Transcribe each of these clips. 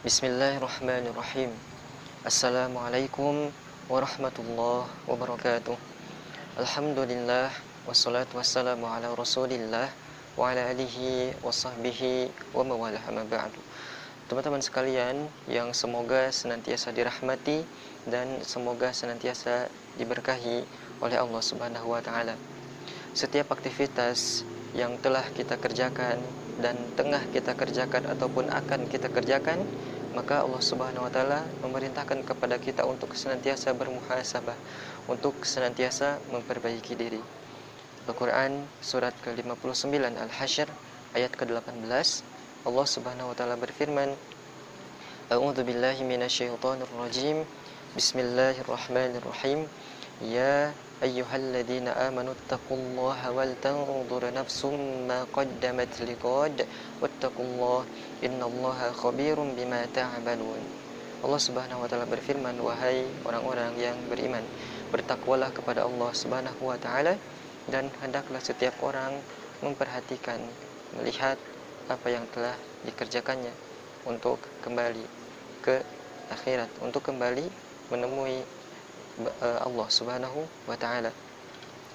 Bismillahirrahmanirrahim. Assalamualaikum warahmatullahi wabarakatuh. Alhamdulillah wassalatu wassalamu ala Rasulillah wa ala alihi wa sahbihi wa mawalah amma ba'du. Teman-teman sekalian yang semoga senantiasa dirahmati dan semoga senantiasa diberkahi oleh Allah Subhanahu wa taala. Setiap aktivitas yang telah kita kerjakan dan tengah kita kerjakan ataupun akan kita kerjakan, maka Allah Subhanahu wa taala memerintahkan kepada kita untuk senantiasa bermuhasabah, untuk senantiasa memperbaiki diri. Al-Qur'an surat ke-59 Al-Hasyr ayat ke-18, Allah Subhanahu wa taala berfirman, A'udzu billahi minasyaitonir rajim. Bismillahirrahmanirrahim. Ya ayyuhalladzina amanu taqullaha wal tanzur nafsum ma qaddamat liqad wattaqullaha innallaha khabirum bima ta'malun. Allah Subhanahu wa taala berfirman, wahai orang-orang yang beriman, bertakwalah kepada Allah Subhanahu wa taala dan hendaklah setiap orang memperhatikan, melihat apa yang telah dikerjakannya untuk kembali ke akhirat, untuk kembali menemui Allah Subhanahu wa taala.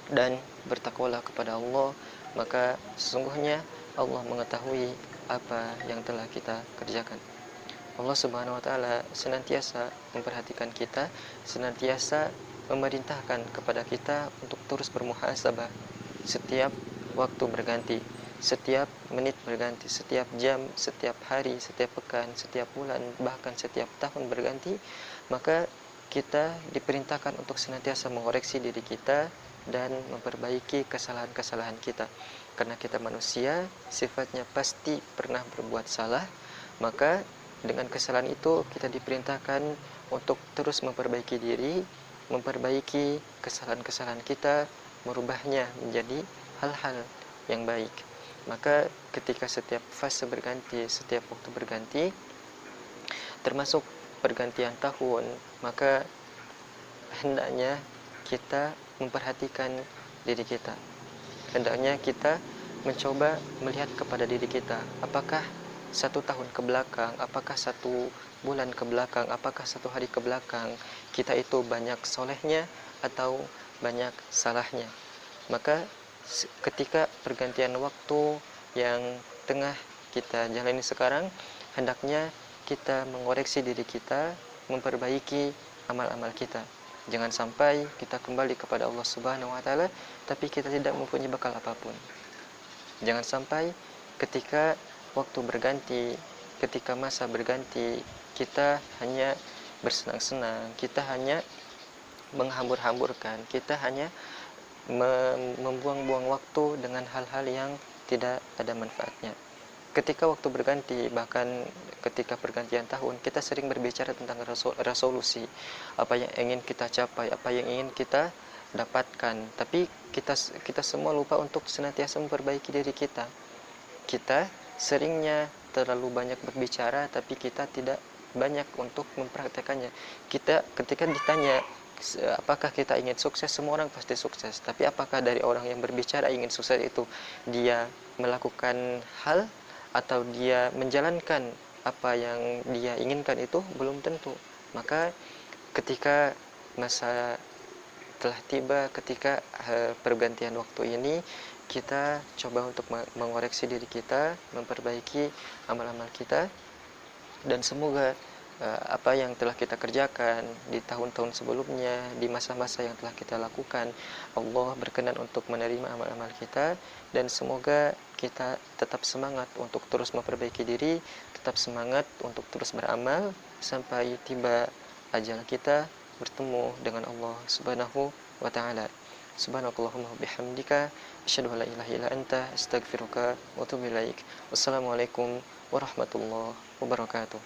Dan bertakwalah kepada Allah, maka sesungguhnya Allah mengetahui apa yang telah kita kerjakan. Allah Subhanahu wa taala senantiasa memperhatikan kita, senantiasa memerintahkan kepada kita untuk terus bermuhasabah. Setiap waktu berganti, setiap menit berganti, setiap jam, setiap hari, setiap pekan, setiap bulan, bahkan setiap tahun berganti, maka kita diperintahkan untuk senantiasa mengoreksi diri kita dan memperbaiki kesalahan-kesalahan kita. Karena kita manusia, sifatnya pasti pernah berbuat salah, maka dengan kesalahan itu kita diperintahkan untuk terus memperbaiki diri, memperbaiki kesalahan-kesalahan kita, merubahnya menjadi hal-hal yang baik. Maka ketika setiap fase berganti, setiap waktu berganti, termasuk pergantian tahun, maka hendaknya kita memperhatikan diri kita. Hendaknya kita mencoba melihat kepada diri kita, apakah 1 tahun ke belakang, apakah 1 bulan ke belakang, apakah 1 hari ke belakang kita itu banyak solehnya atau banyak salahnya. Maka ketika pergantian waktu yang tengah kita jalani sekarang, hendaknya kita mengoreksi diri kita, memperbaiki amal-amal kita. Jangan sampai kita kembali kepada Allah Subhanahu wa taala tapi kita tidak mempunyai bekal apapun. Jangan sampai ketika waktu berganti, ketika masa berganti, kita hanya bersenang-senang, kita hanya menghambur-hamburkan, kita hanya membuang-buang waktu dengan hal-hal yang tidak ada manfaatnya. Ketika waktu berganti, bahkan ketika pergantian tahun, kita sering berbicara tentang resolusi, apa yang ingin kita capai, apa yang ingin kita dapatkan. Tapi kita semua lupa untuk senantiasa memperbaiki diri kita. Kita seringnya terlalu banyak berbicara, tapi kita tidak banyak untuk mempraktekannya. Kita ketika ditanya apakah kita ingin sukses, semua orang pasti sukses. Tapi apakah dari orang yang berbicara ingin sukses itu dia melakukan hal atau dia menjalankan apa yang dia inginkan, itu belum tentu. Maka ketika masa telah tiba, ketika pergantian waktu ini, kita coba untuk mengoreksi diri kita, memperbaiki amal-amal kita, dan semoga apa yang telah kita kerjakan di tahun-tahun sebelumnya, di masa-masa yang telah kita lakukan, Allah berkenan untuk menerima amal-amal kita, dan semoga kita tetap semangat untuk terus memperbaiki diri, tetap semangat untuk terus beramal sampai tiba ajal kita bertemu dengan Allah Subhanahu wa taala. Subhanakallahumma bihamdika asyhadu an la ilaha illa anta astaghfiruka wa atubu ilaik. Wassalamualaikum warahmatullahi wabarakatuh.